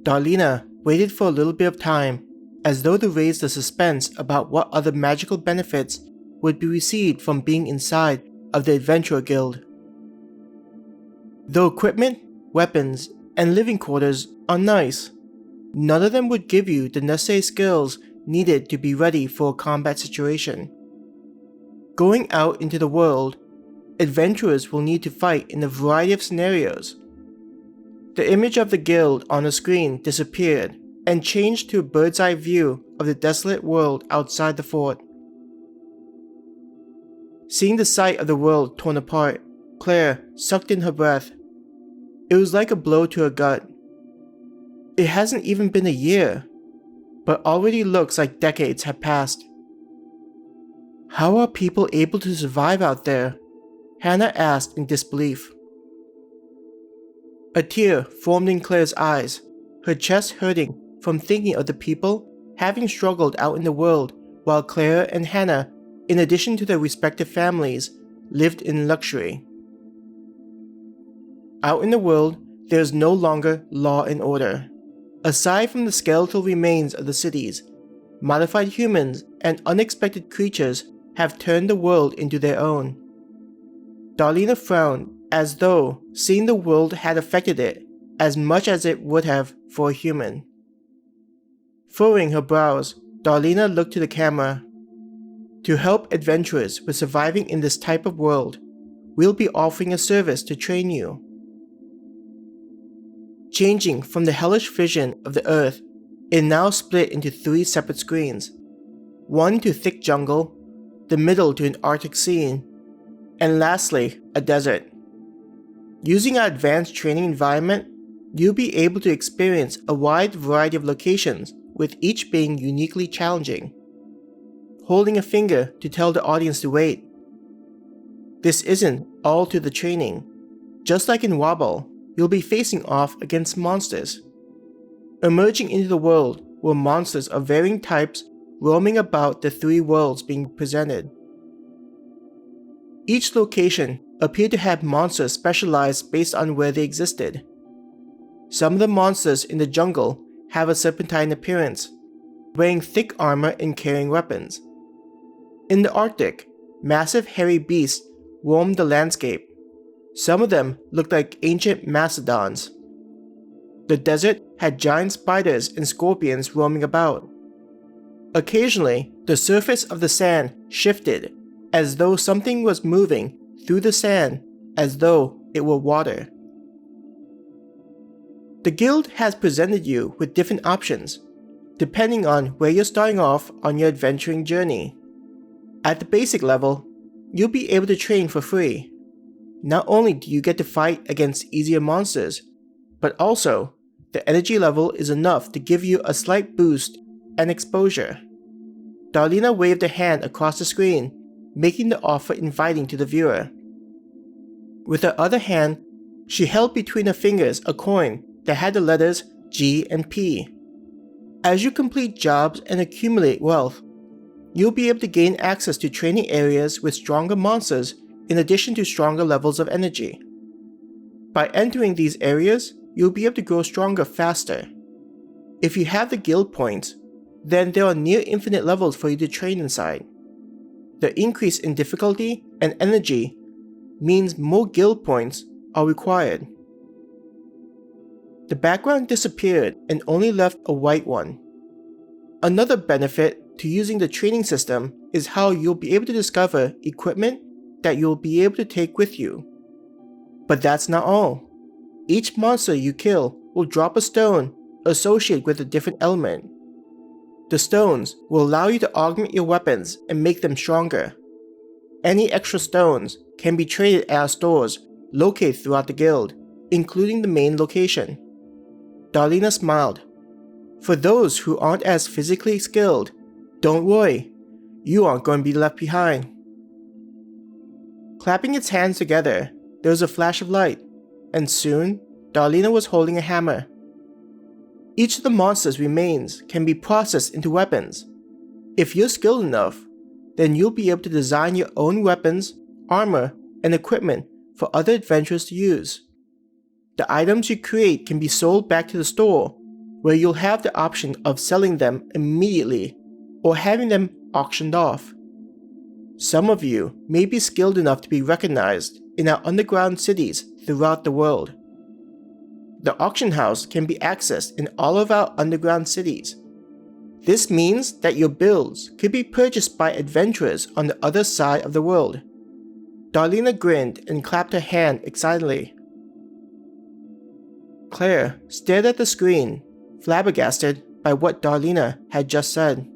Darlena waited for a little bit of time, as though to raise the suspense about what other magical benefits would be received from being inside of the Adventurer Guild. Though equipment, weapons, and living quarters are nice, none of them would give you the necessary skills needed to be ready for a combat situation. Going out into the world, adventurers will need to fight in a variety of scenarios. The image of the guild on the screen disappeared and changed to a bird's eye view of the desolate world outside the fort. Seeing the sight of the world torn apart, Claire sucked in her breath. It was like a blow to her gut. It hasn't even been a year, but already looks like decades have passed. How are people able to survive out there? Hannah asked in disbelief. A tear formed in Claire's eyes, her chest hurting from thinking of the people having struggled out in the world while Claire and Hannah, in addition to their respective families, lived in luxury. Out in the world, there is no longer law and order. Aside from the skeletal remains of the cities, modified humans and unexpected creatures have turned the world into their own. Darlena frowned, as though seeing the world had affected it as much as it would have for a human. Furrowing her brows, Darlena looked to the camera. To help adventurers with surviving in this type of world, we'll be offering a service to train you. Changing from the hellish vision of the earth, it now split into 3 separate screens. One to thick jungle, the middle to an Arctic scene, and lastly, a desert. Using our advanced training environment, you'll be able to experience a wide variety of locations, with each being uniquely challenging. Holding a finger to tell the audience to wait. This isn't all to the training. Just like in Wobble, you'll be facing off against monsters. Emerging into the world were monsters of varying types roaming about the 3 worlds being presented. Each location appeared to have monsters specialized based on where they existed. Some of the monsters in the jungle have a serpentine appearance, wearing thick armor and carrying weapons. In the Arctic, massive hairy beasts roamed the landscape. Some of them looked like ancient mastodons. The desert had giant spiders and scorpions roaming about. Occasionally, the surface of the sand shifted, as though something was moving through the sand, as though it were water. The guild has presented you with different options, depending on where you're starting off on your adventuring journey. At the basic level, you'll be able to train for free. Not only do you get to fight against easier monsters, but also, the energy level is enough to give you a slight boost and exposure. Darlena waved a hand across the screen, making the offer inviting to the viewer. With her other hand, she held between her fingers a coin that had the letters G and P. As you complete jobs and accumulate wealth, you'll be able to gain access to training areas with stronger monsters in addition to stronger levels of energy. By entering these areas, you'll be able to grow stronger faster. If you have the guild points, then there are near infinite levels for you to train inside. The increase in difficulty and energy means more guild points are required. The background disappeared and only left a white one. Another benefit to using the training system is how you'll be able to discover equipment that you'll be able to take with you. But that's not all. Each monster you kill will drop a stone associated with a different element. The stones will allow you to augment your weapons and make them stronger. Any extra stones can be traded at our stores located throughout the guild, including the main location. Darlena smiled. For those who aren't as physically skilled, don't worry, you aren't going to be left behind. Clapping its hands together, there was a flash of light, and soon, Darlena was holding a hammer. Each of the monster's remains can be processed into weapons. If you're skilled enough, then you'll be able to design your own weapons, armor, and equipment for other adventurers to use. The items you create can be sold back to the store, where you'll have the option of selling them immediately or having them auctioned off. Some of you may be skilled enough to be recognized in our underground cities throughout the world. The auction house can be accessed in all of our underground cities. This means that your builds could be purchased by adventurers on the other side of the world. Darlena grinned and clapped her hand excitedly. Claire stared at the screen, flabbergasted by what Darlena had just said.